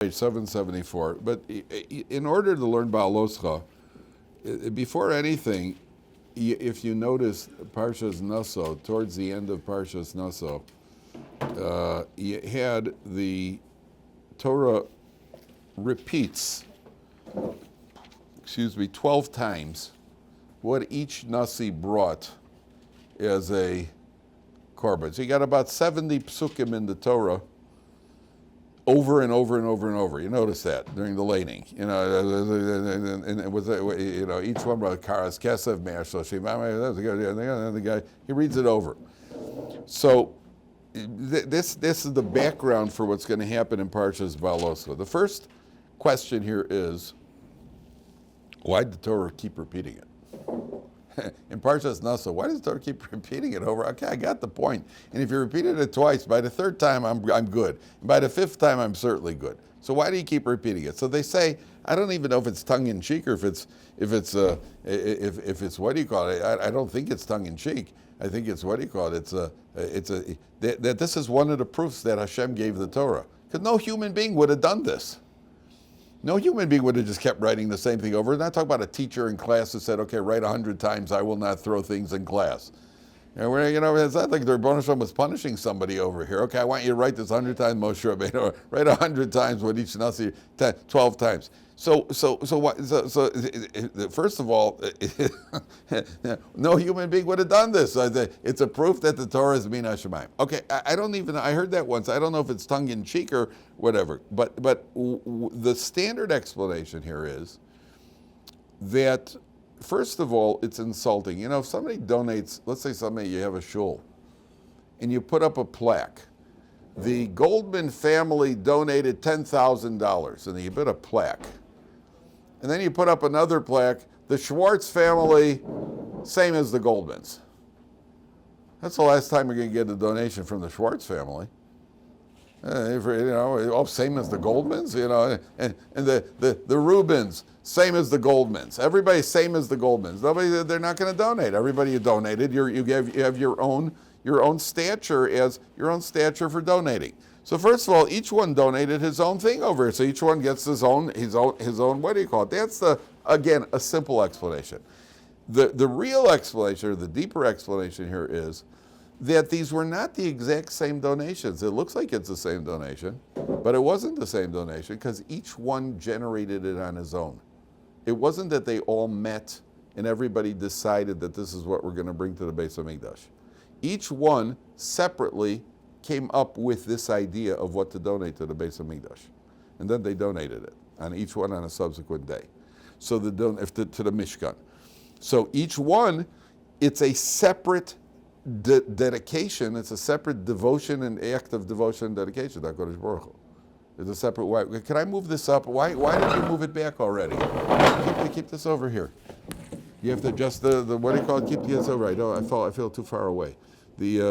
page 774. But in order to learn Behhaaloscha, before anything, if you notice Parshas Naso, towards the end of Parshas Naso, you had the Torah repeats, 12 times what each Nasi brought as a korban. So you got about 70 psukim in the Torah, over and over and over and over. You notice that during the laning, and it was, each one brought karas kesef me'ashloshim. The guy, he reads it over. So this is the background for what's going to happen in Parshas Behhaaloscha. The first question here is, why did the Torah keep repeating it? In Parshas Naso, why does the Torah keep repeating it over? Okay, I got the point. And if you repeated it twice, by the third time I'm good. And by the fifth time I'm certainly good. So why do you keep repeating it? So they say, I don't even know if it's tongue in cheek or if it's what do you call it? I don't think it's tongue in cheek. I think it's what do you call it? That this is one of the proofs that Hashem gave the Torah, because no human being would have done this. No human being would have just kept writing the same thing over. We're not talking about a teacher in class who said, okay, write 100 times, I will not throw things in class. It's not like the Rebbeinu Shalom was punishing somebody over here. Okay, I want you to write this 100 times, Moshe Rabbeinu, write 100 times what each Nasi, 12 times. So first of all, no human being would have done this. It's a proof that the Torah is Min HaShamayim. Okay, I heard that once. I don't know if it's tongue in cheek or whatever. But the standard explanation here is that, first of all, it's insulting. If somebody donates, let's say you have a shul, and you put up a plaque. The Goldman family donated $10,000, and you put a plaque. And then you put up another plaque, the Schwartz family, same as the Goldmans. That's the last time you're going to get a donation from the Schwartz family. Same as the Goldmans, and the Rubens, same as the Goldmans. Everybody's same as the Goldmans. They're not going to donate. Everybody you donated, you have your own stature for donating. So first of all, each one donated his own thing over here. So each one gets his own. What do you call it? That's again a simple explanation. The real explanation, or the deeper explanation here, is that these were not the exact same donations. It looks like it's the same donation, but it wasn't the same donation because each one generated it on his own. It wasn't that they all met and everybody decided that this is what we're going to bring to the Beis HaMikdash. Each one separately came up with this idea of what to donate to the Beis HaMikdash. And then they donated it, on each one on a subsequent day. So to the Mishkan. So each one, it's a separate dedication, it's a separate devotion and act of devotion and dedication to HaKadosh Baruch Hu. It's a separate way. Can I move this up? Why did you move it back already? Keep this over here. You have to adjust the what do you call it? Keep this over. I feel too far away. The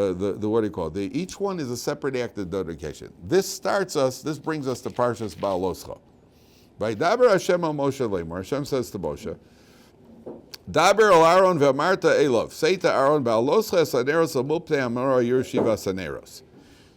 what do you call it? Each one is a separate act of dedication. This brings us to Parshas Behhaaloscha. Vaydaber Hashem al Moshe lemor. Hashem says to Moshe, Daber al Aharon ve'amarta elov. Say to Aharon, Behhaaloscha saneros amupnei amora Yeshivat saneros.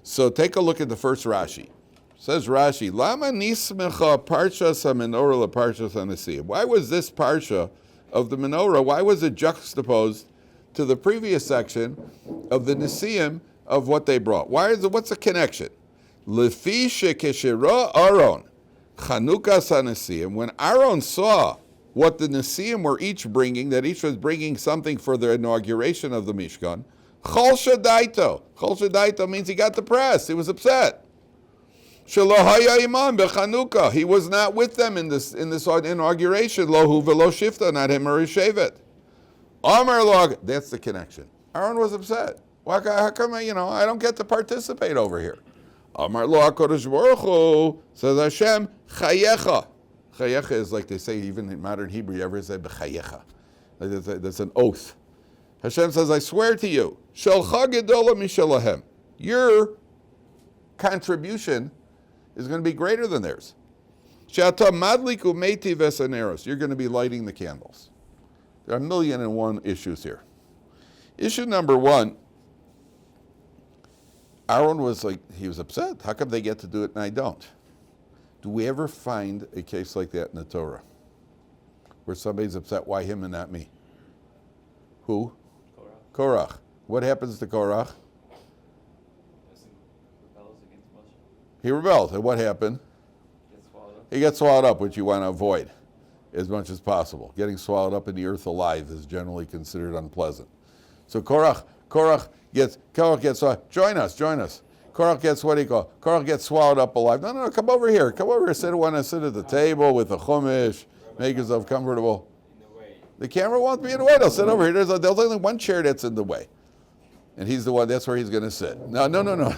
So take a look at the first Rashi. Says Rashi, Lama nismecha Parshas HaMenorah leParshas HaNesiim. Why was this Parsha of the Menorah, why was it juxtaposed to the previous section of the Nesiim of what they brought? What's the connection? Lefi shekeshera Aharon Chanukas HaNesiim. When Aharon saw what the Nesiim were each bringing, that each was bringing something for the inauguration of the Mishkan, Chol Shadaito. Chol Shadaito means he got depressed. He was upset. Shelo haya imam bechanukah. He was not with them in this inauguration. Lohu velo shifta, not him or his shevet. Amar log. That's the connection. Aharon was upset. How come I don't get to participate over here? Amar lo HaKadosh Baruch Hu, says Hashem, chayecha. Chayecha is like they say even in modern Hebrew. You ever say b'chayecha? That's an oath. Hashem says, I swear to you, shelcha gedola mishalahem. Your contribution is going to be greater than theirs. She'ata madlik umeiti vesaneros. You're going to be lighting the candles. There are 1,000,001 issues here. Issue number one, Aharon was upset. How come they get to do it and I don't? Do we ever find a case like that in the Torah? Where somebody's upset, why him and not me? Who? Korach. What happens to Korach? He rebels. And what happened? He gets swallowed up, which you want to avoid as much as possible. Getting swallowed up in the earth alive is generally considered unpleasant. So Korach gets swallowed. Join us. Korach gets Korach gets swallowed up alive. No, come over here. Want to sit at the table with the chumash. Make yourself comfortable. The camera won't be in the way. They'll sit over here. There's only one chair that's in the way. And he's the one, that's where he's going to sit. No.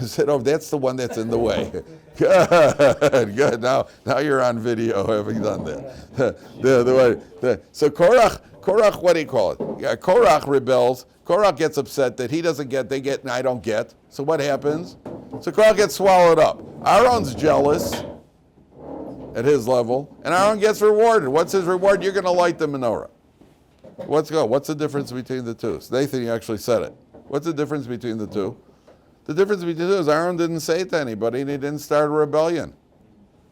Sit over. That's the one that's in the way. Good. Now you're on video having done that. So Korach, what do you call it? Korach rebels. Korach gets upset that he doesn't get, they get, and I don't get. So what happens? So Korach gets swallowed up. Aharon's jealous at his level, and Aharon gets rewarded. What's his reward? You're going to light the menorah. What's the difference between the two? So Nathan, you actually said it. What's the difference between the two? The difference between the two is Aharon didn't say it to anybody, and he didn't start a rebellion.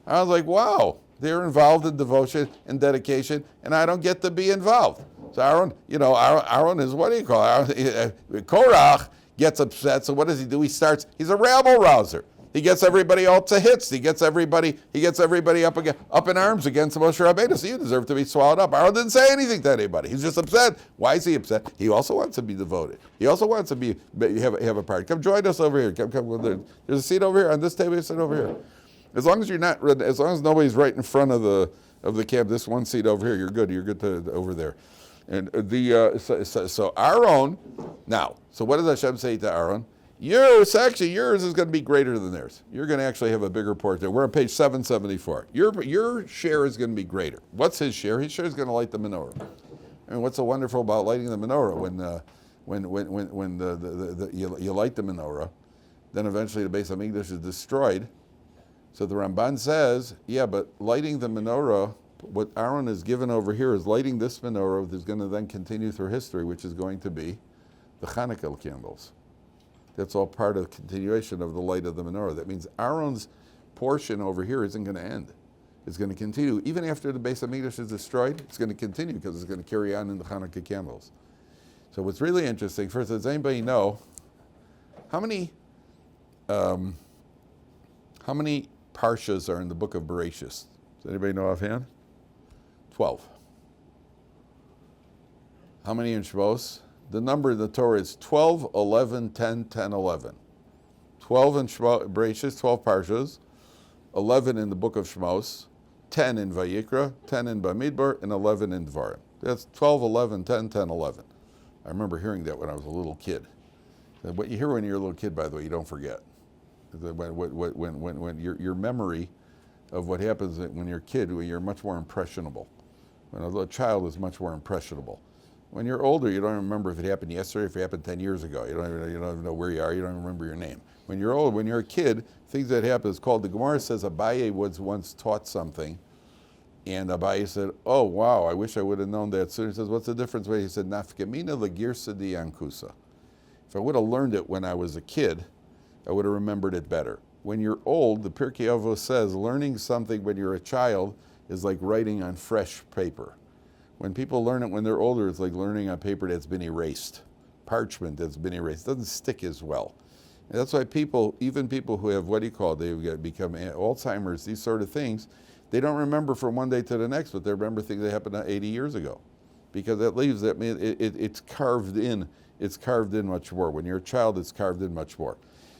I was like, wow, they're involved in devotion and dedication, and I don't get to be involved. So Aharon, Aharon is, what do you call it? Korach gets upset, so what does he do? He's a rabble-rouser. He gets everybody all to hits. He gets everybody up in arms against Moshe Rabbeinu. So you deserve to be swallowed up. Aharon didn't say anything to anybody. He's just upset. Why is he upset? He also wants to be devoted. He also wants to have a part. Come join us over here. Come. There's a seat over here on this table. You sit over here. As long as nobody's right in front of the camp, this one seat over here, you're good. You're good to over there. And so Aharon. Now, so what does Hashem say to Aharon? Yours is going to be greater than theirs. You're going to actually have a bigger part there. We're on page 774. Your share is going to be greater. What's his share? His share is going to light the menorah. I mean, what's so wonderful about lighting the menorah? When you light the menorah, then eventually the Beis Hamikdash is destroyed. So the Ramban says, yeah, but lighting the menorah, what Aharon is given over here is lighting this menorah that's going to then continue through history, which is going to be the Hanukkah candles. That's all part of the continuation of the light of the menorah. That means Aaron's portion over here isn't going to end. It's going to continue. Even after the Beis Hamikdash is destroyed, it's going to continue because it's going to carry on in the Hanukkah candles. So what's really interesting, first, does anybody know how many Parshas are in the book of Bereshis? Does anybody know offhand? 12. How many in Shmos? The number in the Torah is 12, 11, 10, 10, 11. 12 in Bereshis, 12 Parshas, 11 in the book of Shmos, 10 in Vayikra, 10 in Bamidbar, and 11 in Dvarim. That's 12, 11, 10, 10, 11. I remember hearing that when I was a little kid. What you hear when you're a little kid, by the way, you don't forget. When your memory of what happens when you're a kid, when you're much more impressionable. When a little child is much more impressionable. When you're older, you don't remember if it happened yesterday, if it happened 10 years ago. You don't even know where you are. You don't even remember your name. When you're old, when you're a kid, things that happen is called, the Gemara says Abaye was once taught something, and Abaye said, oh, wow, I wish I would have known that sooner. He says, what's the difference? He said, Nafkamina legirsa di ankusa. If I would have learned it when I was a kid, I would have remembered it better. When you're old, the Pirkei Avos says, learning something when you're a child is like writing on fresh paper. When people learn it when they're older, it's like learning on paper that's been erased, parchment that's been erased. It doesn't stick as well. And that's why even people who have, they've become Alzheimer's, these sort of things, they don't remember from one day to the next, but they remember things that happened 80 years ago. Because that leaves that, it's carved in much more. When you're a child, it's carved in much more.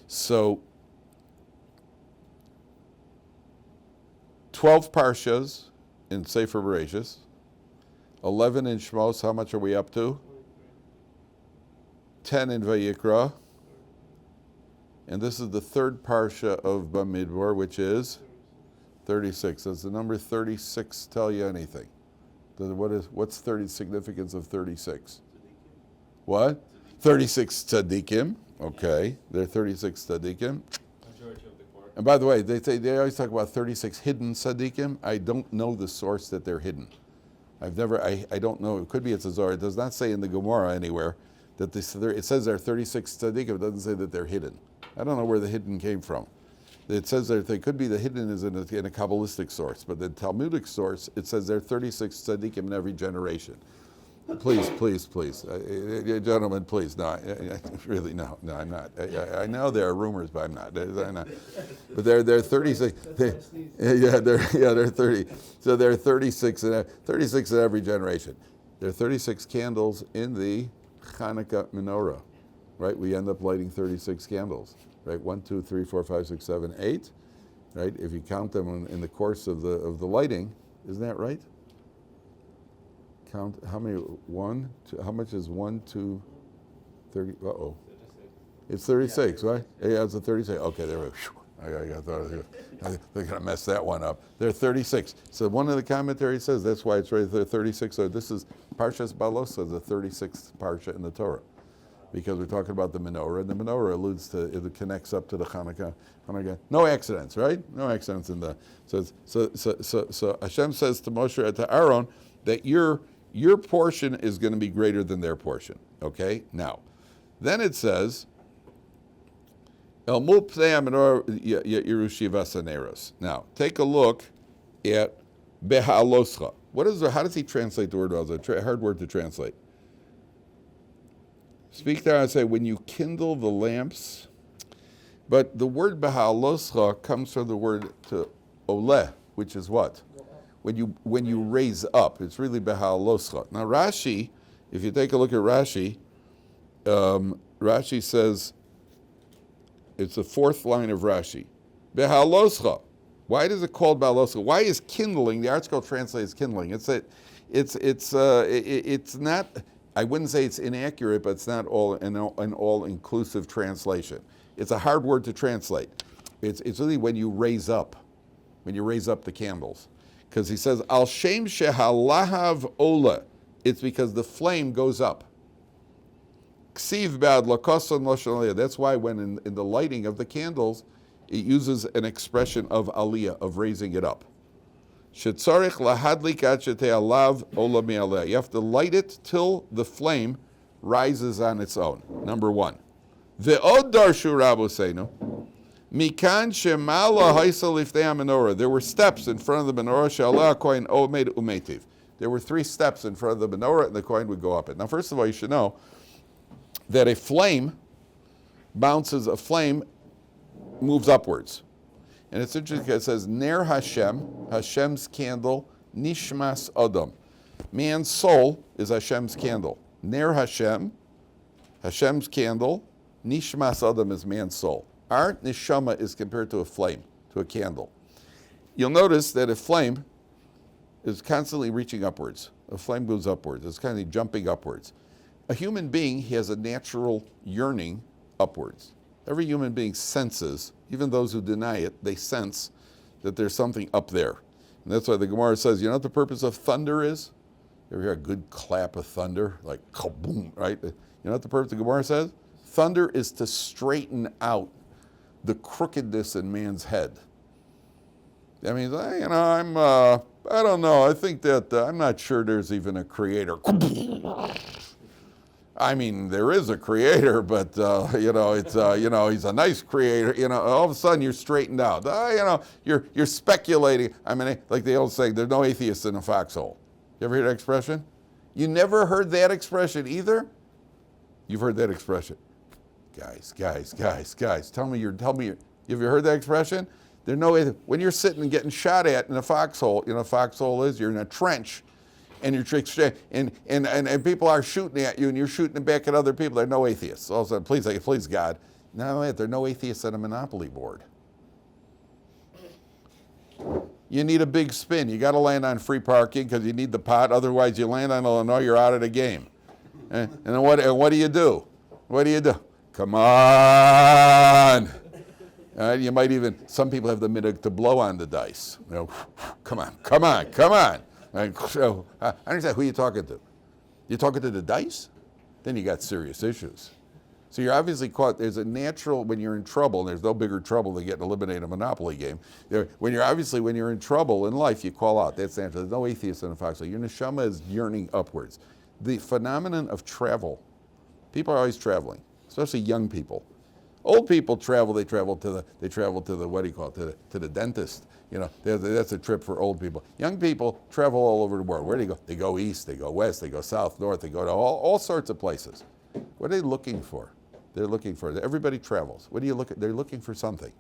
So, 12 Parshas in Sefer Bereshis, 11 in Shmos, how much are we up to? 10 in Vayikra. And this is the third Parsha of Bamidbar, which is 36. Does the number 36 tell you anything? What's the significance of 36? What? 36 tzaddikim. Okay, there are 36 tzaddikim. And by the way, they always talk about 36 hidden tzaddikim. I don't know the source that they're hidden. I don't know. It could be it's a Zohar. It does not say in the Gemara anywhere that it says there are 36 tzaddikim. It doesn't say that they're hidden. I don't know where the hidden came from. It says that they could be the hidden is in a Kabbalistic source, but the Talmudic source, it says there are 36 tzaddikim in every generation. Please, gentlemen, please. No, really, no, I'm not. I know there are rumors, but I'm not. But there are 36. They're 30. So there are 36 in every generation. There are 36 candles in the Hanukkah menorah, right? We end up lighting 36 candles, right? 1, 2, 3, 4, 5, 6, 7, 8, right? If you count them in the course of the lighting, isn't that right? Count how many? How much is 1, 2, 30? Uh-oh. It's 36, right? Yeah, it's a 36. Okay, there we go. They're going to mess that one up. They're 36. So one of the commentaries says that's why it's right there, 36. So this is Parshas Behhaaloscha, the 36th Parsha in the Torah. Because we're talking about the menorah, and the menorah alludes to, it connects up to the Hanukkah. No accidents, right? No accidents in the, so Hashem says to Moshe and to Aharon that your portion is going to be greater than their portion, okay? Now, then it says, El mul pnei menorah yiru shivas haneros. Now, take a look at Behhaaloscha. How does he translate the word? It's a hard word to translate. Speak there and say, when you kindle the lamps. But the word Behhaaloscha comes from the word to oleh, which is what? When you raise up. It's really Behhaaloscha. Now Rashi, if you take a look at Rashi, Rashi says, it's the fourth line of Rashi. Behhaaloscha. Why is it called Behhaaloscha? Why is kindling? The article translates kindling. It's not. I wouldn't say it's inaccurate, but it's not an all-inclusive translation. It's a hard word to translate. It's really when you raise up the candles. Because he says, Al Shem Shehalahav Ola. It's because the flame goes up. Ksiv Bad Lakosan Loshan. That's why when in the lighting of the candles, it uses an expression of aliyah, of raising it up. Shetzarich lahadlik achete alav ola me'aleh. You have to light it till the flame rises on its own. Number one. Ve'od darshu raboseinu. Mikan shemala haisa liftei menorah. There were steps in front of the menorah. She'aleh kohen omed umetiv. There were 3 steps in front of the menorah, and the kohen would go up it. Now, first of all, you should know that a flame moves upwards. And it's interesting because it says, Ner Hashem, Hashem's candle, Nishmas Adam. Man's soul is Hashem's candle. Ner Hashem, Hashem's candle, Nishmas Adam is man's soul. Our neshama is compared to a flame, to a candle. You'll notice that a flame is constantly reaching upwards. A flame goes upwards. It's kind of jumping upwards. A human being has a natural yearning upwards. Every human being senses, even those who deny it, they sense that there's something up there. And that's why the Gemara says, you know what the purpose of thunder is? You ever hear a good clap of thunder? Like kaboom, right? You know what the purpose of the Gemara says? Thunder is to straighten out the crookedness in man's head. That means, I don't know, I think that, I'm not sure there's even a creator. I mean, there is a creator, but it's he's a nice creator. All of a sudden you're straightened out. You're speculating. I mean, like they always say, there's no atheists in a foxhole. You ever hear that expression? You never heard that expression either? You've heard that expression, guys. Tell me, you ever heard that expression? There's no way. When you're sitting and getting shot at in a foxhole, a foxhole is you're in a trench. And you're and people are shooting at you, and you're shooting back at other people. There are no atheists. All of a sudden, please God. Not only that, there are no atheists on a monopoly board. You need a big spin. You got to land on free parking because you need the pot. Otherwise, you land on Illinois, you're out of the game. And then what do you do? What do you do? Come on. You might even. Some people have the minhag to blow on the dice. Come on. I understand who you're talking to. You're talking to the dice? Then you got serious issues. So you're obviously caught. There's a natural, when you're in trouble, and there's no bigger trouble than getting eliminated in a Monopoly game. When you're in trouble in life, you call out. That's natural. There's no atheist in a foxhole. Your neshama is yearning upwards. The phenomenon of travel. People are always traveling, especially young people. Old people travel. They travel to the what do you call it? To the dentist. That's a trip for old people. Young people travel all over the world. Where do they go? They go east. They go west. They go south, north. They go to all sorts of places. What are they looking for? They're looking for. Everybody travels. What do you look at? They're looking for something.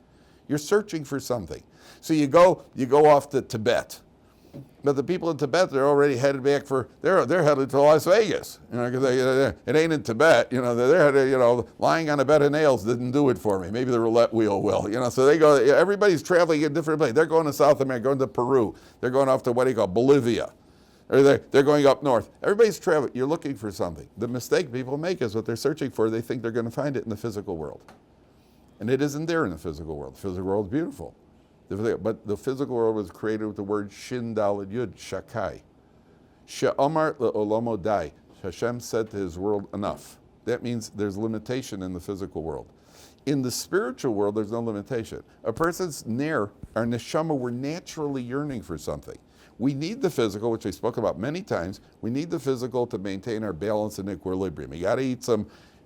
You're searching for something. So you go off to Tibet. But the people in Tibet, they're already headed back they're headed to Las Vegas. Because it ain't in Tibet. They're headed, lying on a bed of nails didn't do it for me. Maybe the roulette wheel will. So they go, everybody's traveling in different places. They're going to South America, going to Peru. They're going off to what do you call Bolivia. Or they're going up north. Everybody's traveling. You're looking for something. The mistake people make is what they're searching for, they think they're going to find it in the physical world. And it isn't there in the physical world. The physical world is beautiful. But the physical world was created with the word Shin Daled Yud, Shakai. She'amar le'olomo dai. Hashem said to his world, enough. That means there's limitation in the physical world. In the spiritual world, there's no limitation. A person's our neshama, we're naturally yearning for something. We need the physical, which I spoke about many times. We need the physical to maintain our balance and equilibrium. You got to eat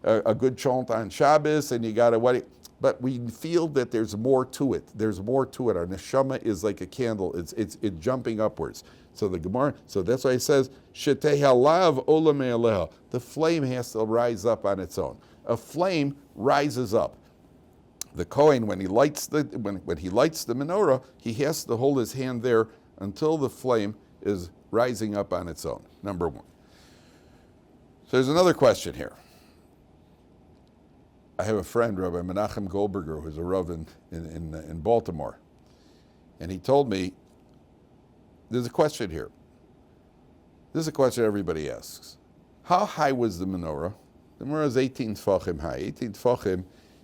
a good chont on Shabbos, and you got to But we feel that there's more to it. There's more to it. Our neshama is like a candle. It's jumping upwards. So the Gemara. So that's why it says Shetei halav olam me'aleha. The flame has to rise up on its own. A flame rises up. The Kohen, when he lights the menorah, he has to hold his hand there until the flame is rising up on its own. Number one. So there's another question here. I have a friend, Rabbi Menachem Goldberger, who's a Rav in Baltimore. And he told me, there's a question here. This is a question everybody asks. How high was the menorah? The menorah is 18 tfachim high. 18 tfachim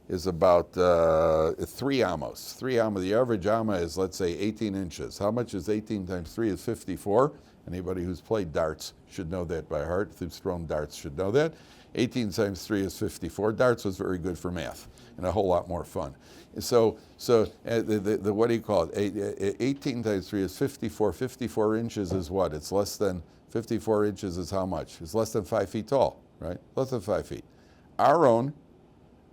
is about 3 amos. 3 amos. The average amma is, let's say, 18 inches. How much is 18 times 3 is 54? Anybody who's played darts should know that by heart. Who's thrown darts should know that. 18 times 3 is 54. Darts was very good for math and a whole lot more fun. So the what do you call it? 18 times 3 is 54. 54 inches is what? It's less than, 54 inches is how much? It's less than 5 feet tall, right? Less than 5 feet. Aharon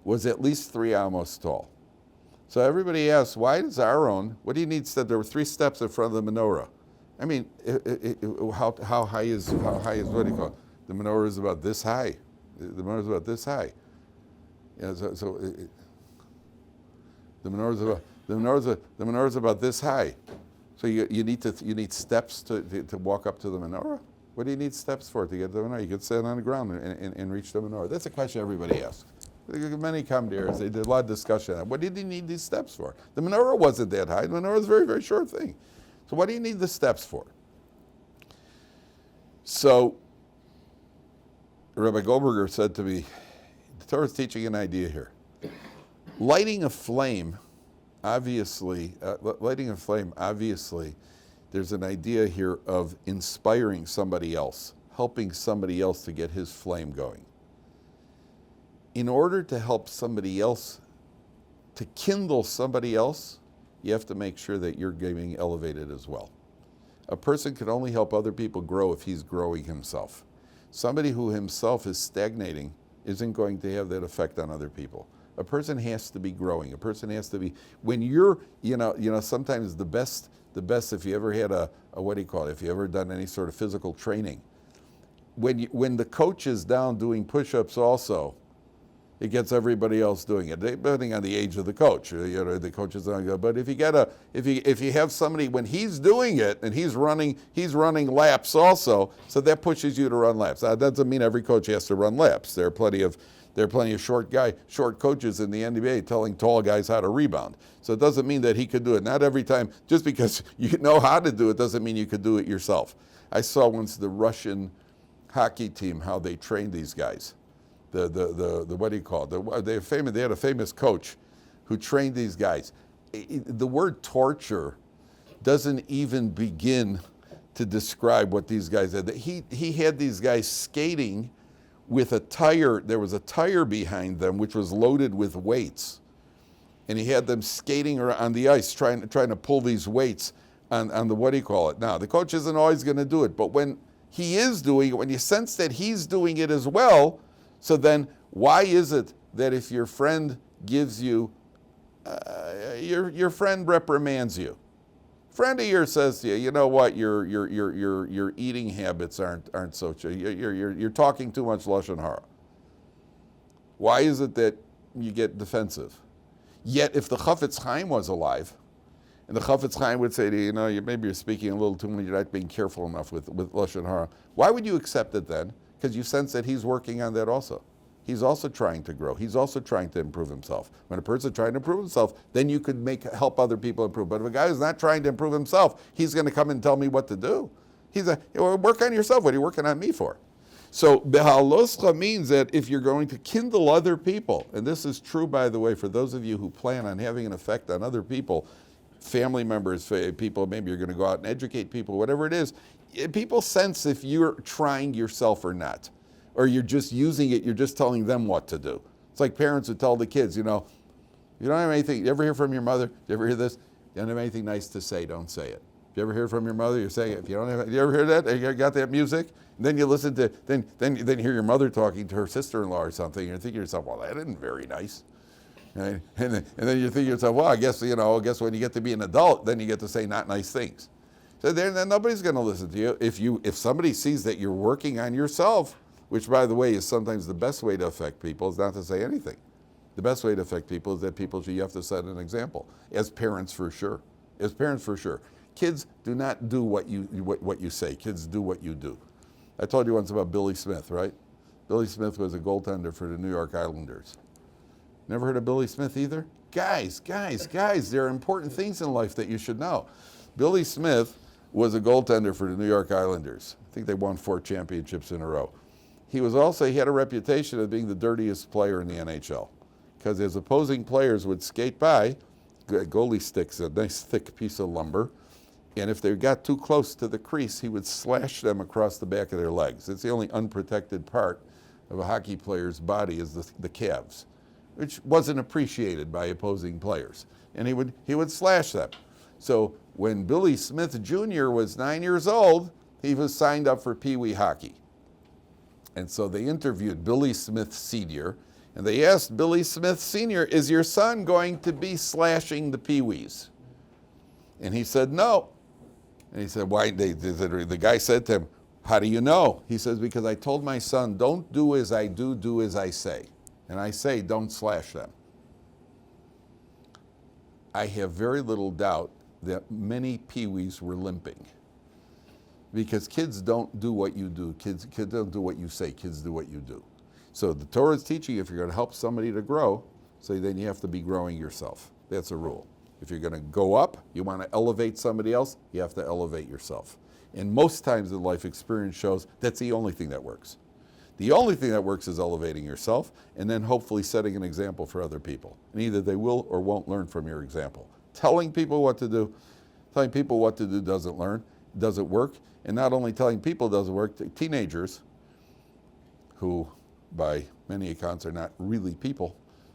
was at least 3 amos tall. So everybody asks, why does Aharon, what do you need? There were 3 steps in front of the menorah. I mean, how high is what do you call it? The menorah is about this high. The menorah is about this high. Yeah, the menorah is about this high. So you need steps to walk up to the menorah. What do you need steps for to get to the menorah? You could stand on the ground and reach the menorah. That's a question everybody asks. Many commentators, they did a lot of discussion on what did you need these steps for? The menorah wasn't that high. The menorah is a very, very short thing. So what do you need the steps for? So Rabbi Goldberger said to me, the Torah is teaching an idea here. Lighting a flame, obviously, there's an idea here of inspiring somebody else, helping somebody else to get his flame going. In order to help somebody else, to kindle somebody else, you have to make sure that you're getting elevated as well. A person can only help other people grow if he's growing himself. Somebody who himself is stagnating isn't going to have that effect on other people. A person has to be growing. A person has to be, when you're, sometimes the best, if you ever had if you ever done any sort of physical training, when the coach is down doing push-ups also, it gets everybody else doing it, depending on the age of the coach. The coach is not good. But if you have somebody when he's doing it and he's running laps also, so that pushes you to run laps. That doesn't mean every coach has to run laps. There are plenty of short coaches in the NBA telling tall guys how to rebound. So it doesn't mean that he could do it. Not every time. Just because you know how to do it doesn't mean you could do it yourself. I saw once the Russian hockey team how they trained these guys. The what do you call it? They had a famous coach who trained these guys. The word torture doesn't even begin to describe what these guys did. He had these guys skating with a tire. There was a tire behind them which was loaded with weights, and he had them skating on the ice trying to pull these weights on the what do you call it? Now the coach isn't always going to do it, but when he is doing it, when you sense that he's doing it as well. So then, why is it that if your friend gives you, your friend reprimands you. Friend of yours says to you, you know what, your eating habits aren't so, you're talking too much Lashon Hara. Why is it that you get defensive? Yet if the Chafetz Chaim was alive, and the Chafetz Chaim would say to you, maybe you're speaking a little too much, you're not being careful enough with Lashon Hara. Why would you accept it then? Because you sense that he's working on that also. He's also trying to grow. He's also trying to improve himself. When a person's trying to improve himself, then you could help other people improve. But if a guy who's not trying to improve himself, he's going to come and tell me what to do. Work on yourself. What are you working on me for? So Behhaaloscha means that if you're going to kindle other people, and this is true, by the way, for those of you who plan on having an effect on other people, family members, people, maybe you're going to go out and educate people, whatever it is, people sense if you're trying yourself or not. Or you're just using it, you're just telling them what to do. It's like parents who tell the kids, you don't have anything, you ever hear from your mother? You ever hear this? You don't have anything nice to say, don't say it. If you ever hear from your mother, you're saying it. If you don't have, you ever hear that? You got that music? And then you listen to, then you hear your mother talking to her sister-in-law or something, and you're thinking to yourself, well, that isn't very nice. Right? And then you think to yourself, well, I guess when you get to be an adult, then you get to say not nice things. So then nobody's going to listen to you. If somebody sees that you're working on yourself, which, by the way, is sometimes the best way to affect people, is not to say anything. The best way to affect people is that you have to set an example. As parents, for sure. Kids do not do what you say. Kids do what you do. I told you once about Billy Smith, right? Billy Smith was a goaltender for the New York Islanders. Never heard of Billy Smith either? Guys, there are important things in life that you should know. Billy Smith was a goaltender for the New York Islanders. I think they won 4 championships in a row. He had a reputation of being the dirtiest player in the NHL, because his opposing players would skate by, goalie sticks, a nice thick piece of lumber, and if they got too close to the crease, he would slash them across the back of their legs. It's the only unprotected part of a hockey player's body is the calves, which wasn't appreciated by opposing players, and he would slash them. So when Billy Smith Jr. was 9 years old, he was signed up for Pee Wee hockey. And so they interviewed Billy Smith Sr., and they asked Billy Smith Sr., is your son going to be slashing the Pee-wees? And he said, no. And he said, why? The guy said to him, how do you know? He says, because I told my son, don't do as I do, do as I say. And I say, don't slash them. I have very little doubt that many Pee-wees were limping. Because kids don't do what you do. Kids don't do what you say. Kids do what you do. So the Torah is teaching, if you're going to help somebody to grow, then you have to be growing yourself. That's a rule. If you're going to go up, you want to elevate somebody else, you have to elevate yourself. And most times the life experience shows that's the only thing that works. The only thing that works is elevating yourself, and then hopefully setting an example for other people. And either they will or won't learn from your example. Telling people what to do doesn't work. And not only telling people doesn't work, teenagers, who by many accounts are not really people,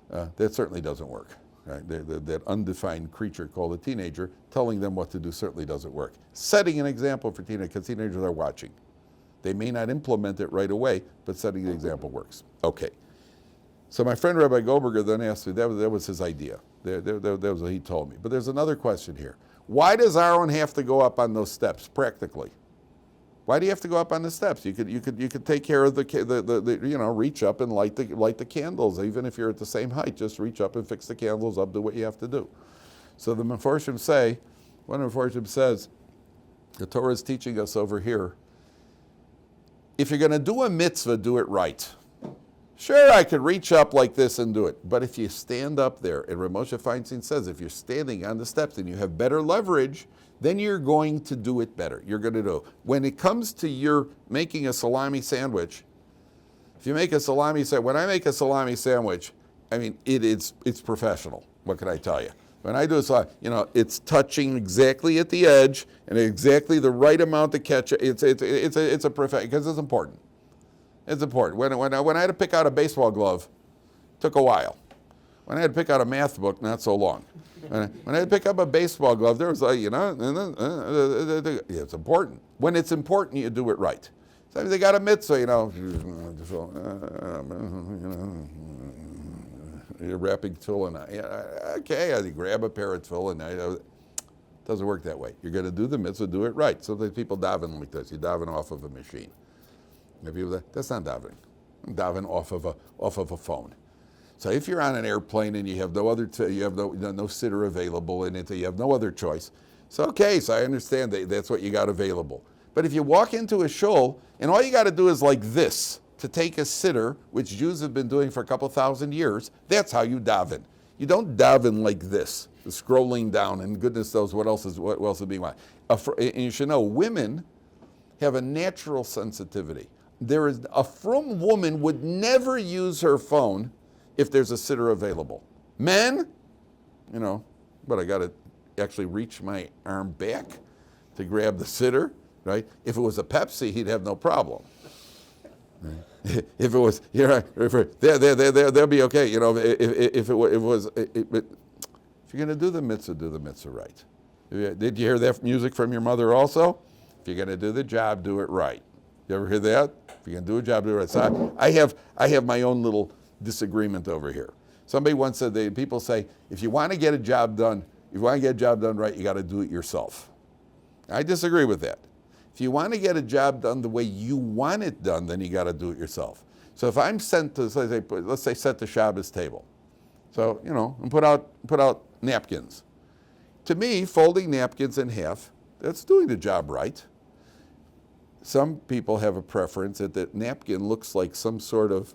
that certainly doesn't work. Right? That undefined creature called a teenager, telling them what to do certainly doesn't work. Setting an example for teenagers, because teenagers are watching. They may not implement it right away, but setting the example works. Okay. So my friend Rabbi Goldberger then asked me, that was his idea. That was what he told me. But there's another question here. Why does Aharon have to go up on those steps practically? Why do you have to go up on the steps? You could take care of reach up and light the candles. Even if you're at the same height, just reach up and fix the candles up, do what you have to do. So the Mefarshim say, one of the Mefarshim says, the Torah is teaching us over here, if you're going to do a mitzvah, do it right. Sure, I could reach up like this and do it, but if you stand up there, and Rav Moshe Feinstein says, if you're standing on the steps and you have better leverage, then you're going to do it better. You're going to do. When it comes to your making a salami sandwich, if you make a salami sandwich, when I make a salami sandwich, I mean, it's professional. What can I tell you? When I do a salami, it's touching exactly at the edge and exactly the right amount of ketchup. It's a perfect, because it's important. It's important. When I had to pick out a baseball glove, it took a while. When I had to pick out a math book, not so long. When I had to pick up a baseball glove, there was it's important. When it's important, you do it right. Sometimes they got a mitzvah, You're wrapping tefillin. Okay, I grab a pair of tefillin. It doesn't work that way. You're going to do the mitzvah, do it right. Sometimes people daven like this. You daven off of a machine. That's not davening. Daven off of a phone. So if you're on an airplane and you have no other, you have no sitter available in it, you have no other choice. So okay, so I understand that's what you got available. But if you walk into a shul and all you got to do is like this to take a sitter, which Jews have been doing for a couple thousand years, that's how you daven. You don't daven like this, scrolling down, and goodness knows what else is being watched. And you should know, women have a natural sensitivity. There is a frum woman would never use her phone if there's a sitter available. Men, but I got to actually reach my arm back to grab the sitter, right? If it was a Pepsi, he'd have no problem. If it was, they'll be okay. If you're going to do the mitzvah right. Did you hear that music from your mother also? If you're going to do the job, do it right. You ever hear that? If you're going to do a job, do it right. So I have my own little disagreement over here. Somebody once said, people say, if you want to get a job done, right, you got to do it yourself. I disagree with that. If you want to get a job done the way you want it done, then you got to do it yourself. So if I'm sent to, let's say, set the Shabbos table, so and put out napkins. To me, folding napkins in half, that's doing the job right. Some people have a preference that the napkin looks like some sort of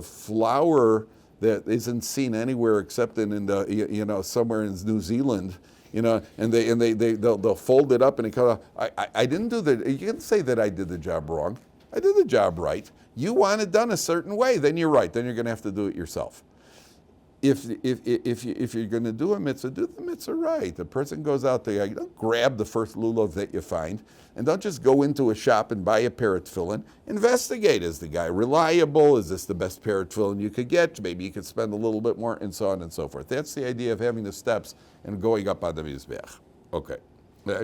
flower that isn't seen anywhere except in the somewhere in New Zealand. And they'll fold it up and it comes out. I didn't do you can say that I did the job wrong. I did the job right. You want it done a certain way, then you're right. Then you're going to have to do it yourself. If you're going to do a mitzvah, do the mitzvah right. The person goes out there, you don't grab the first lulav that you find, and don't just go into a shop and buy a pair of tefillin. Investigate, is the guy reliable? Is this the best pair of tefillin you could get? Maybe you could spend a little bit more, and so on and so forth. That's the idea of having the steps and going up on the mizbeach. Okay,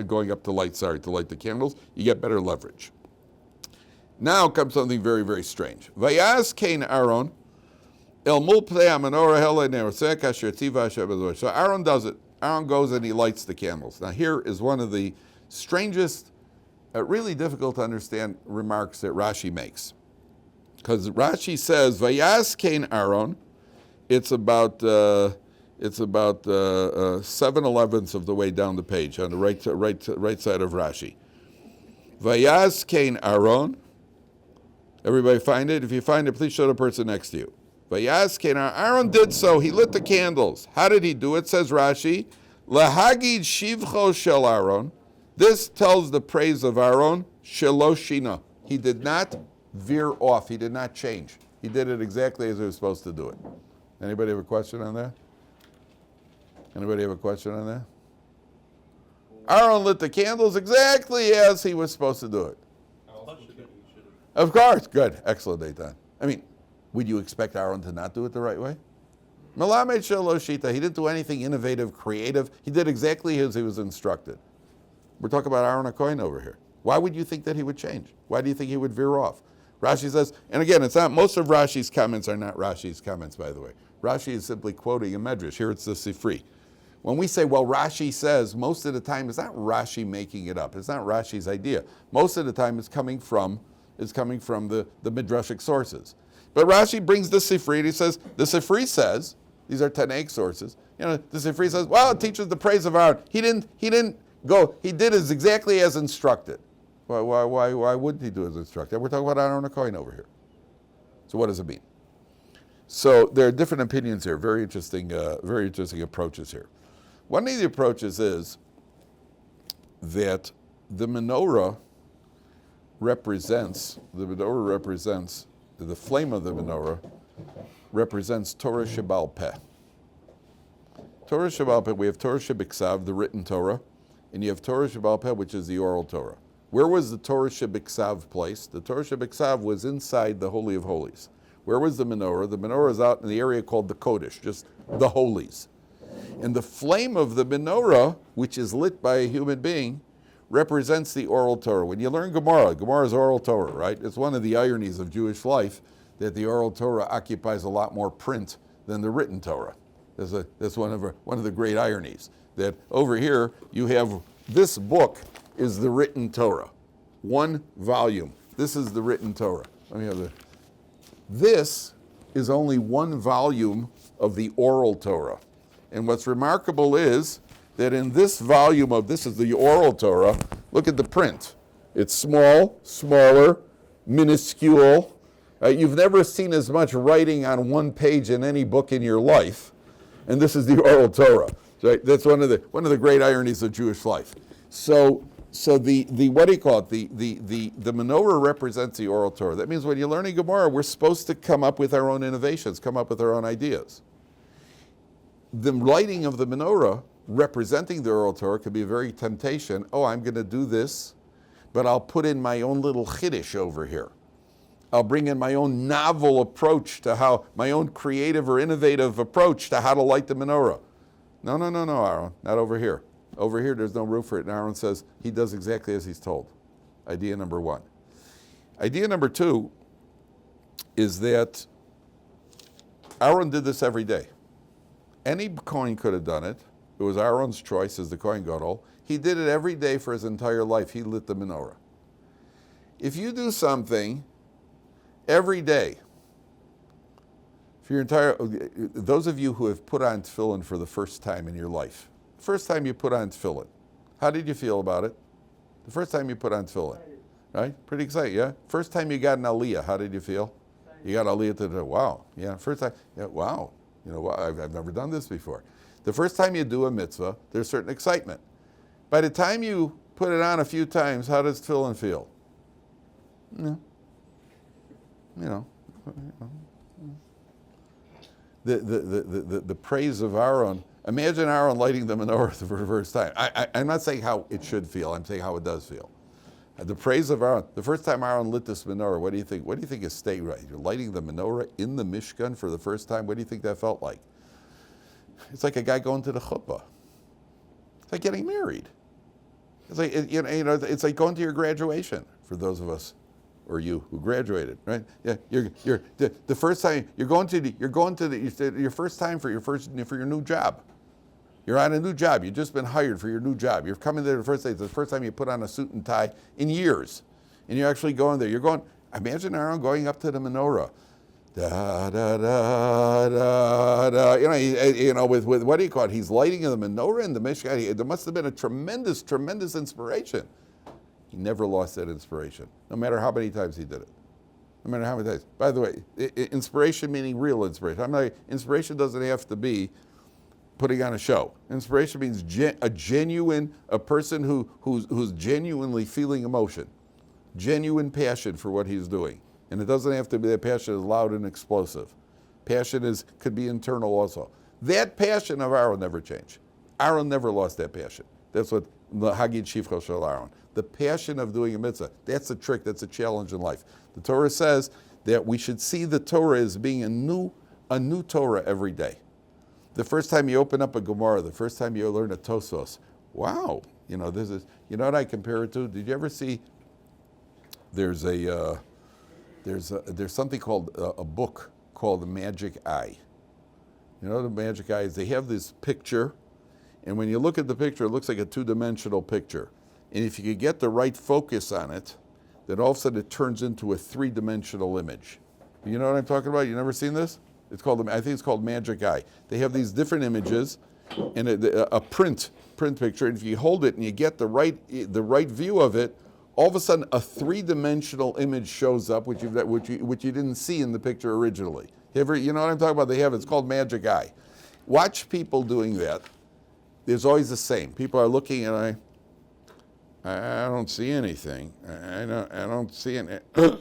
going up to light the candles, you get better leverage. Now comes something very, very strange. Vayaz Kain Aharon El Mul Pnei HaMenorah Hele Ne'oseh Kasher Tiva Hashem B'Zor. So Aharon does it. Aharon goes and he lights the candles. Now here is one of the strangest, really difficult to understand remarks that Rashi makes. Because Rashi says, Vayaz Kain Aharon, it's about 7/11 of the way down the page, on the right side of Rashi. Vayaz Kain Aharon. Everybody find it? If you find it, please show the person next to you. Vayaz Kain Aharon. Aharon did so. He lit the candles. How did he do it? Says Rashi, Lahagid Shivcho Shel Aharon. This tells the praise of Aharon. Shelo Shina. He did not veer off. He did not change. He did it exactly as he was supposed to do it. Anybody have a question on that? Anybody have a question on that? Aharon lit the candles exactly as he was supposed to do it. Of course. Good. Excellent, Eitan. I mean, would you expect Aharon to not do it the right way? Melamed Shelo Shita. He didn't do anything innovative, creative. He did exactly as he was instructed. We're talking about Aharon HaKohen over here. Why would you think that he would change? Why do you think he would veer off? Rashi says, and again, it's not, most of Rashi's comments are not Rashi's comments, by the way. Rashi is simply quoting a medrash. Here it's the Sifri. When we say, well, Rashi says, most of the time it's not Rashi making it up. It's not Rashi's idea. Most of the time it's coming from the midrashic sources. But Rashi brings the Sifri and he says, the Sifri says, these are Tanaic sources, the Sifri says, well, it teaches the praise of Aharon. He didn't go, he did it exactly as instructed. Why wouldn't he do as instructed? We're talking about Aharon HaKohen over here. So what does it mean? So there are different opinions here, very interesting approaches here. One of the approaches is that the menorah represents, the flame of the menorah represents Torah Sheba'al Peh. Torah Sheba'al Peh, we have Torah Shebiksav, the written Torah, and you have Torah Sheba'al Peh, which is the oral Torah. Where was the Torah Shebiksav placed? The Torah Shebiksav was inside the Holy of Holies. Where was the menorah? The menorah is out in the area called the Kodesh, just the Holies. And the flame of the menorah, which is lit by a human being, represents the oral Torah. When you learn Gemara, Gemara is oral Torah, right? It's one of the ironies of Jewish life that the oral Torah occupies a lot more print than the written Torah. That's one of the great ironies. That over here you have this book is the written Torah, one volume. This is the written Torah. This is only one volume of the oral Torah. And what's remarkable is that in this volume this is the oral Torah, look at the print. It's small, smaller, minuscule. You've never seen as much writing on one page in any book in your life. And this is the oral Torah. Right? That's one of the great ironies of Jewish life. So the what do you call it? The menorah represents the oral Torah. That means when you're learning Gemara, we're supposed to come up with our own innovations, come up with our own ideas. The lighting of the menorah representing the oral Torah could be a very temptation. Oh, I'm going to do this, but I'll put in my own little chiddush over here. I'll bring in my own novel approach to how, my own creative or innovative approach to how to light the menorah. No, Aharon, not over here. Over here, there's no room for it. And Aharon says he does exactly as he's told. Idea number one. Idea number two is that Aharon did this every day. Any Kohen could have done it. It was Aharon's choice as the Kohen Gadol. He did it every day for his entire life. He lit the menorah. If you do something every day, for your entire, those of you who have put on tefillin for the first time in your life, first time you put on tefillin, how did you feel about it? The first time you put on tefillin, right? Pretty excited, yeah? First time you got an aliyah, how did you feel? You got aliyah to the, wow, yeah, first time, yeah, wow, I've never done this before. The first time you do a mitzvah, there's certain excitement. By the time you put it on a few times, how does tefillin feel? The praise of Aharon. Imagine Aharon lighting the menorah for the first time. I'm not saying how it should feel. I'm saying how it does feel. The praise of Aharon. The first time Aharon lit this menorah, what do you think? What do you think is state right? You're lighting the menorah in the Mishkan for the first time. What do you think that felt like? It's like a guy going to the chuppah. It's like getting married. It's like it's like going to your graduation for those of us, or you who graduated, right? Yeah, you're the first time you're going to your first time for your new job. You're on a new job. You've just been hired for your new job. You're coming there the first day. It's the first time you put on a suit and tie in years, and you're actually going there. You're going. Imagine Aharon going up to the menorah. Da da da da da. With what do you call it? He's lighting the menorah in the Mishkan. There must have been a tremendous inspiration. He never lost that inspiration, no matter how many times he did it. No matter how many times. By the way, inspiration meaning real inspiration. Inspiration doesn't have to be putting on a show. Inspiration means a person who's genuinely feeling emotion, genuine passion for what he's doing. And it doesn't have to be that passion is loud and explosive. Passion could be internal also. That passion of Aharon never changed. Aharon never lost that passion. That's what the Hagid Shivcha Shel Aharon. The passion of doing a mitzvah. That's a trick. That's a challenge in life. The Torah says that we should see the Torah as being a new Torah every day. The first time you open up a Gemara, the first time you learn a Tosos, wow, this is. You know what I compare it to? Did you ever see? There's something called a book called The Magic Eye. You know what the Magic Eye is? They have this picture, and when you look at the picture, it looks like a two-dimensional picture. And if you could get the right focus on it, then all of a sudden it turns into a three-dimensional image. You know what I'm talking about? You never seen this? I think it's called Magic Eye. They have these different images and a print picture. And if you hold it and you get the right view of it, all of a sudden a three-dimensional image shows up, which you didn't see in the picture originally. You know what I'm talking about? It's called Magic Eye. Watch people doing that. There's always the same. People are looking and I don't see anything. I don't see anything.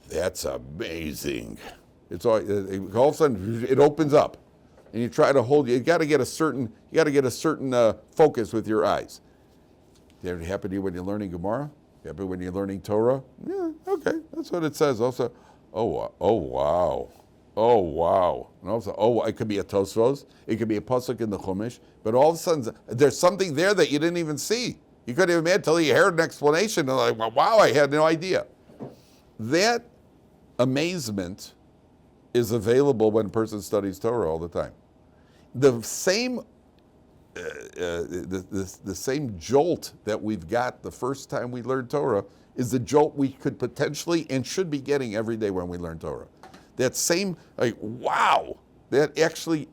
That's amazing. All of a sudden it opens up, and you try to hold. You got to get a certain focus with your eyes. Did it happen to you when you're learning Gemara? Happen when you're learning Torah? Yeah, okay, that's what it says. Also, oh wow. And also, it could be a Tosfos. It could be a pasuk in the Chumash. But all of a sudden, there's something there that you didn't even see. You couldn't even imagine until you heard an explanation. And wow, I had no idea. That amazement is available when a person studies Torah all the time. The same the same jolt that we've got the first time we learn Torah is the jolt we could potentially and should be getting every day when we learn Torah. That same, wow, it actually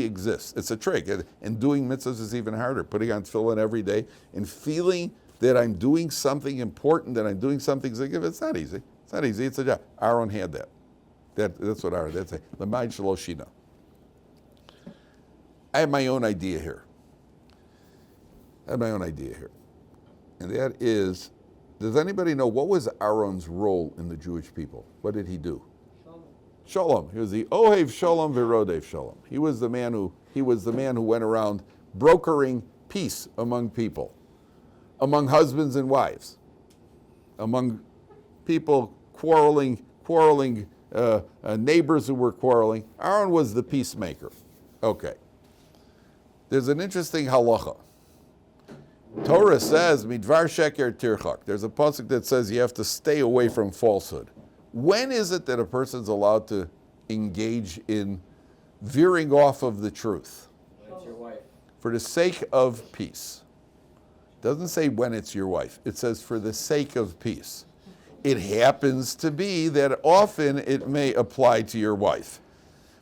exists. It's a trick. And doing mitzvahs is even harder. Putting on tefillin every day and feeling that I'm doing something important, that I'm doing something significant. It's not easy. It's not easy. It's a job. Aharon had that. That's what Aharon, that's a L'maid Shaloshina. I have my own idea here. And that is, does anybody know what was Aaron's role in the Jewish people? What did he do? Shalom. He was the Ohev Shalom V'Rodev Shalom. He was the man who went around brokering peace among people, among husbands and wives, among people quarreling, neighbors who were quarreling. Aharon was the peacemaker. Okay. There's an interesting halacha. Torah says, midvar sheker tirchak. There's a pasuk that says you have to stay away from falsehood. When is it that a person's allowed to engage in veering off of the truth? When it's your wife. For the sake of peace. It doesn't say when it's your wife. It says for the sake of peace. It happens to be that often it may apply to your wife.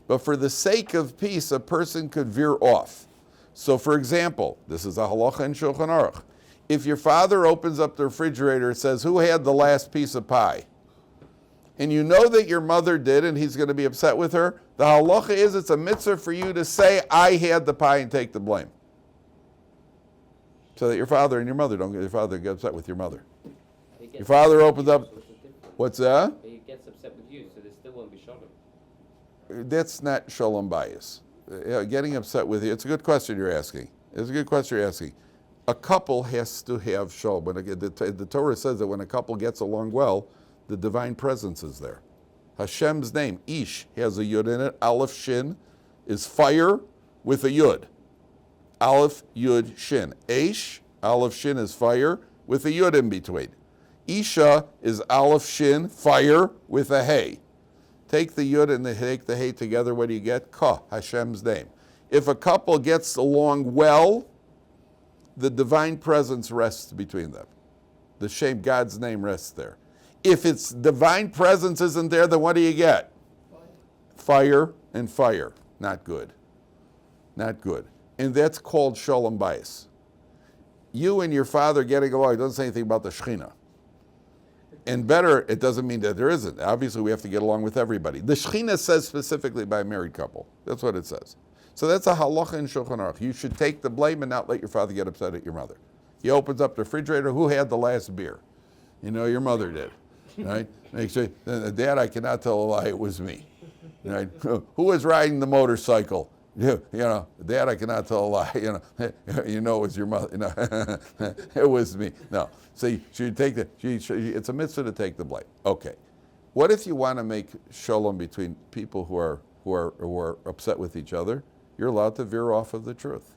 But for the sake of peace, a person could veer off. So for example, this is a halacha in Shulchan Aruch. If your father opens up the refrigerator and says, who had the last piece of pie? And you know that your mother did and he's going to be upset with her, the halacha is it's a mitzvah for you to say, I had the pie and take the blame. So that your father and your mother don't get your father get upset with your mother. Your father opens up, what's that? He gets upset with you, so there still won't be shalom. That's not shalom bias. Getting upset with you, it's a good question you're asking. A couple has to have shalom. The Torah says that when a couple gets along well, the divine presence is there. Hashem's name, Ish, has a yud in it. Aleph Shin is fire with a yud. Aleph, yud, shin. Eish, Aleph Shin is fire with a yud in between. Isha is Aleph Shin, fire with a hey. Take the yud and take the hey together, what do you get? Ka, Hashem's name. If a couple gets along well, the divine presence rests between them. The Shem, God's name rests there. If its divine presence isn't there, then what do you get? Fire and fire. Not good. Not good. And that's called shalom bayis. You and your father getting along, it doesn't say anything about the Shekhinah. And better, it doesn't mean that there isn't. Obviously, we have to get along with everybody. The Shekhinah says specifically by a married couple. That's what it says. So that's a halacha in Shulchan Aruch. You should take the blame and not let your father get upset at your mother. He opens up the refrigerator. Who had the last beer? You know, your mother did. Right? Make sure, Dad, I cannot tell a lie. It was me. Right? Who was riding the motorcycle? You know, Dad, I cannot tell a lie. You know it was your mother. You know, it was me. No. See, it's a mitzvah to take the blame. Okay. What if you want to make shalom between people who are upset with each other? You're allowed to veer off of the truth.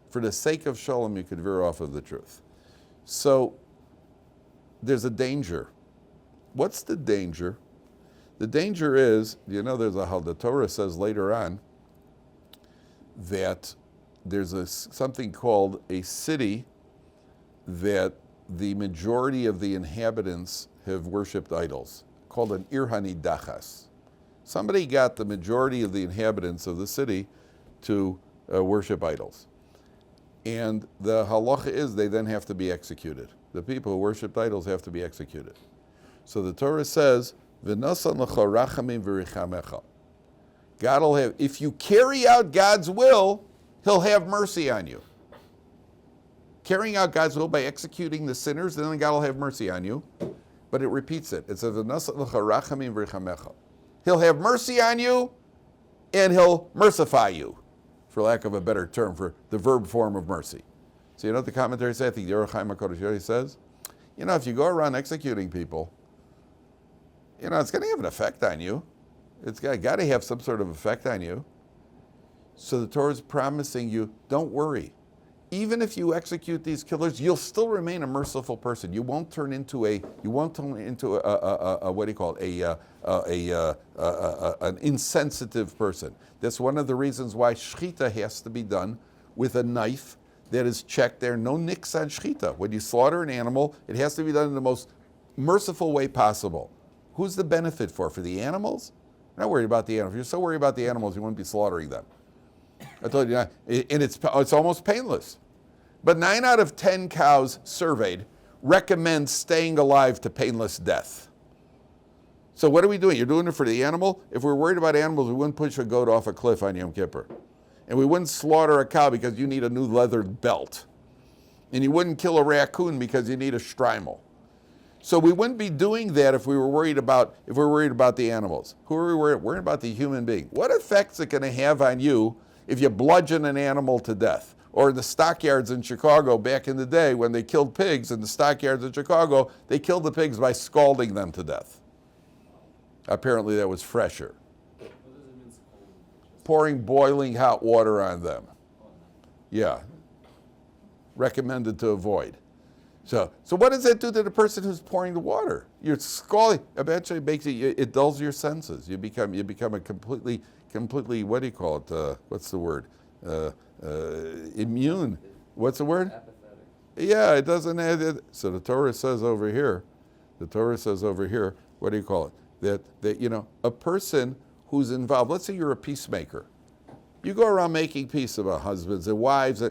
For the sake of shalom, you could veer off of the truth. So there's a danger. What's the danger? The danger is, the Torah says later on that there's something called a city that the majority of the inhabitants have worshipped idols, called an Ir Hanidachas. Somebody got the majority of the inhabitants of the city to worship idols. And the halacha is they then have to be executed. The people who worshipped idols have to be executed. So the Torah says, V'nasan lecha rachamim v'richamecha. God will have, if you carry out God's will, He'll have mercy on you. Carrying out God's will by executing the sinners, then God will have mercy on you. But it repeats it. It says, V'nasan lecha rachamim v'richamecha. He'll have mercy on you, and He'll mercify you, for lack of a better term, for the verb form of mercy. So you know what the commentary says? I think the Orach Chaim HaKodesh says, if you go around executing people, it's going to have an effect on you. It's got to have some sort of effect on you. So the Torah is promising you, don't worry. even if you execute these killers, you'll still remain a merciful person. You won't turn into an insensitive person. That's one of the reasons why shechita has to be done with a knife that is checked. There are no nicks on shechita. When you slaughter an animal, it has to be done in the most merciful way possible. Who's the benefit for? For the animals? I'm not worried about the animals. If you're so worried about the animals, you wouldn't be slaughtering them. I told you, and it's almost painless. But 9 out of 10 cows surveyed recommend staying alive to painless death. So what are we doing? You're doing it for the animal? If we're worried about animals, we wouldn't push a goat off a cliff on Yom Kippur. And we wouldn't slaughter a cow because you need a new leather belt. And you wouldn't kill a raccoon because you need a shtreimel. So we wouldn't be doing that if we were worried about the animals. Who are we worried about? The human being. What effect's it going to have on you if you bludgeon an animal to death? Or the stockyards in Chicago back in the day when they killed pigs in the stockyards in Chicago, they killed the pigs by scalding them to death. Apparently that was fresher. Pouring boiling hot water on them. Yeah. Recommended to avoid. So what does that do to the person who's pouring the water? You're scalding. Eventually it dulls your senses. You become a completely, what do you call it? What's the word? Immune. What's the word? Apathetic. Yeah, it doesn't add it. So the Torah says over here, what do you call it? That a person who's involved, let's say you're a peacemaker. You go around making peace about husbands and wives,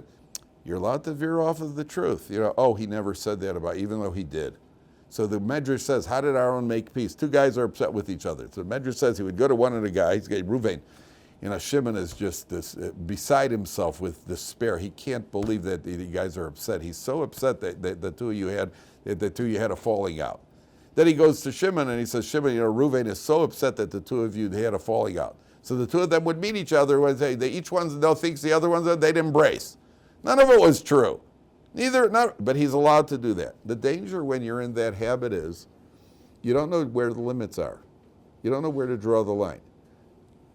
you're allowed to veer off of the truth. He never said that about, even though he did. So the Medrash says, how did Aharon make peace? 2 guys are upset with each other. So the Medrash says he would go to one of the guys, Reuven. Shimon is just beside himself with despair. He can't believe that the guys are upset. He's so upset that the two of you had a falling out. Then he goes to Shimon and he says, Shimon, Reuven is so upset that the two of you had a falling out. So the two of them would meet each other and say, each one thinks the other one's they'd embrace. None of it was true. But he's allowed to do that. The danger when you're in that habit is you don't know where the limits are. You don't know where to draw the line.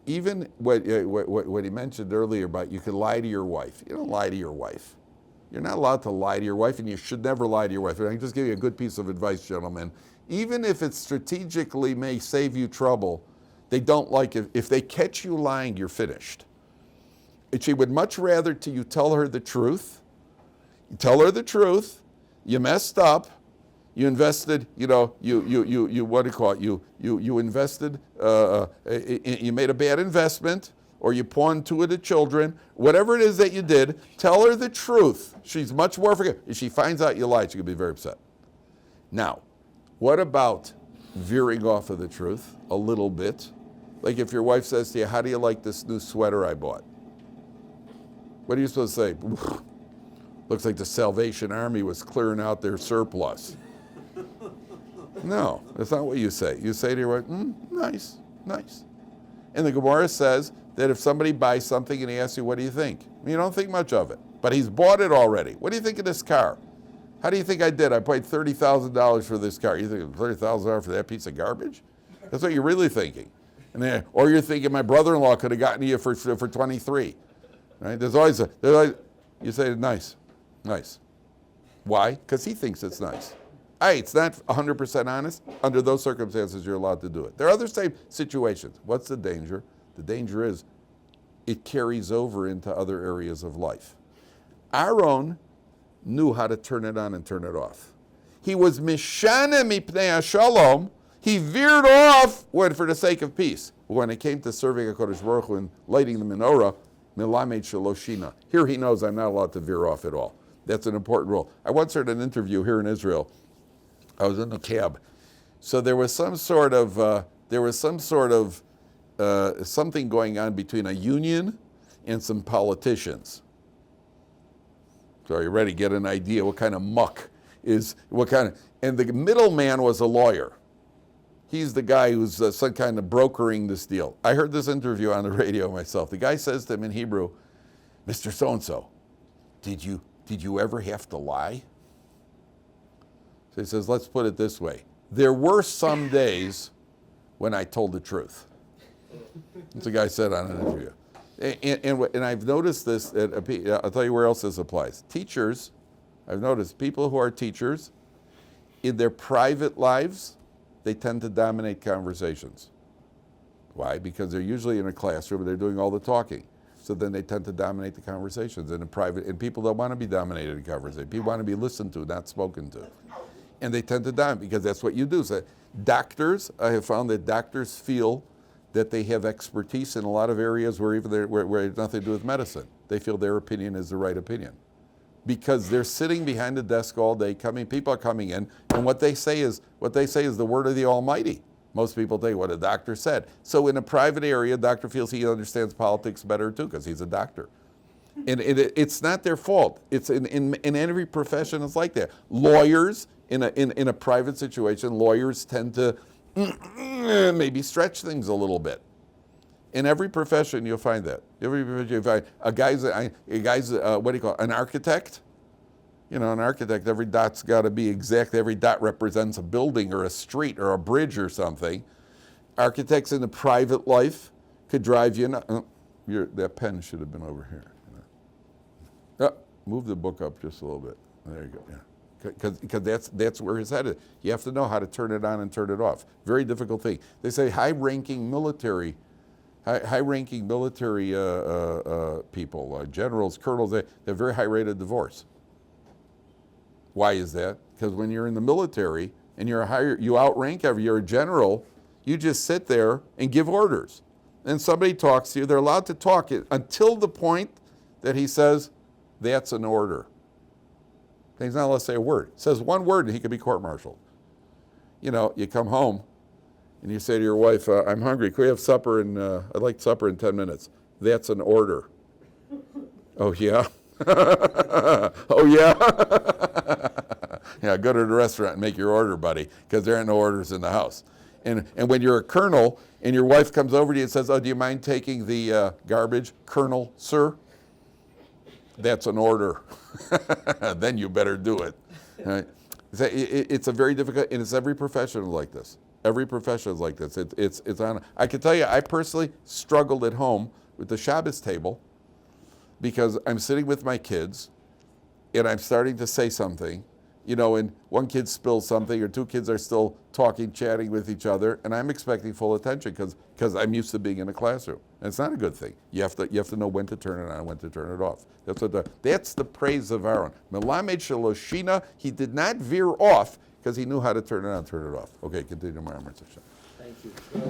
Even what he mentioned earlier about you can lie to your wife. You don't lie to your wife. You're not allowed to lie to your wife, and you should never lie to your wife. And I can just give you a good piece of advice, gentlemen. Even if it strategically may save you trouble, they don't like it. If they catch you lying, you're finished. And she would much rather you tell her the truth. You tell her the truth. You messed up. You invested, you what do you call it? You invested, you made a bad investment, or you pawned 2 of the children. Whatever it is that you did, tell her the truth. She's much more forgiving. If she finds out you lied, she could be very upset. Now, what about veering off of the truth a little bit? Like if your wife says to you, how do you like this new sweater I bought? What are you supposed to say? Looks like the Salvation Army was clearing out their surplus. No, that's not what you say. You say to your wife, nice, nice. And the Gemara says that if somebody buys something and he asks you, what do you think? You don't think much of it, but he's bought it already. What do you think of this car? How do you think I did? I paid $30,000 for this car. You think $30,000 for that piece of garbage? That's what you're really thinking. Or you're thinking my brother-in-law could have gotten you for 23. Right? There's always you say nice, nice. Why? Because he thinks it's nice. Hey, it's not 100% honest. Under those circumstances, you're allowed to do it. There are other same situations. What's the danger? The danger is it carries over into other areas of life. Aharon knew how to turn it on and turn it off. He was mishana mipnei shalom. He veered off for the sake of peace. When it came to serving HaKadosh Baruch Hu and lighting the menorah, milamed shaloshina. Here he knows I'm not allowed to veer off at all. That's an important rule. I once heard an interview here in Israel. I was in a cab. So there was some sort of something going on between a union and some politicians. So are you ready to get an idea what kind of muck and the middleman was a lawyer. He's the guy who's some kind of brokering this deal. I heard this interview on the radio myself. The guy says to him in Hebrew, Mr. So-and-so, did you ever have to lie? So he says, let's put it this way. There were some days when I told the truth. That's what the guy said on an interview. And I've noticed this, I'll tell you where else this applies. Teachers, I've noticed people who are teachers, in their private lives, they tend to dominate conversations. Why? Because they're usually in a classroom and they're doing all the talking. So then they tend to dominate the conversations and people don't want to be dominated in conversation. People want to be listened to, not spoken to. And they tend to dominate because that's what you do. So doctors, I have found that doctors feel that they have expertise in a lot of areas where it has nothing to do with medicine. They feel their opinion is the right opinion. Because they're sitting behind a desk all day, people are coming in, and what they say is the word of the Almighty. Most people think what a doctor said. So in a private area, a doctor feels he understands politics better too, because he's a doctor. And it's not their fault. It's in every profession it's like that. Lawyers, in a private situation, lawyers tend to maybe stretch things a little bit. In every profession, you'll find that. Every profession, you find a guy's what do you call it? An architect? You know, an architect, every dot's got to be exact. Every dot represents a building or a street or a bridge or something. Architects in the private life could drive you nuts. That pen should have been over here. Move the book up just a little bit. There you go. Yeah. Because that's where his head is. You have to know how to turn it on and turn it off. Very difficult thing. They say high-ranking military people, generals, colonels, they have very high rate of divorce. Why is that? Because when you're in the military and you outrank you're a general, you just sit there and give orders. And somebody talks to you, they're allowed to talk until the point that he says, that's an order. He's not allowed to say a word. Says one word and he could be court-martialed. You know, you come home and you say to your wife, I'm hungry, can we have supper I'd like supper in 10 minutes. That's an order. Oh yeah? Oh yeah? Yeah, go to the restaurant and make your order, buddy, because there aren't no orders in the house. And when you're a colonel and your wife comes over to you and says, oh, do you mind taking the garbage? Colonel, sir? That's an order. Then you better do it. Right? It's a very difficult, and it's every profession like this. Every profession is like this. It's on. I can tell you, I personally struggled at home with the Shabbos table because I'm sitting with my kids and I'm starting to say something, you know, and one kid spills something or two kids are still talking, chatting with each other, and I'm expecting full attention because I'm used to being in a classroom. And it's not a good thing. You have to know when to turn it on and when to turn it off. That's the praise of Aharon. Melamed Shaloshina, he did not veer off because he knew how to turn it on and turn it off. Okay, continue, Ma'amar. Thank you.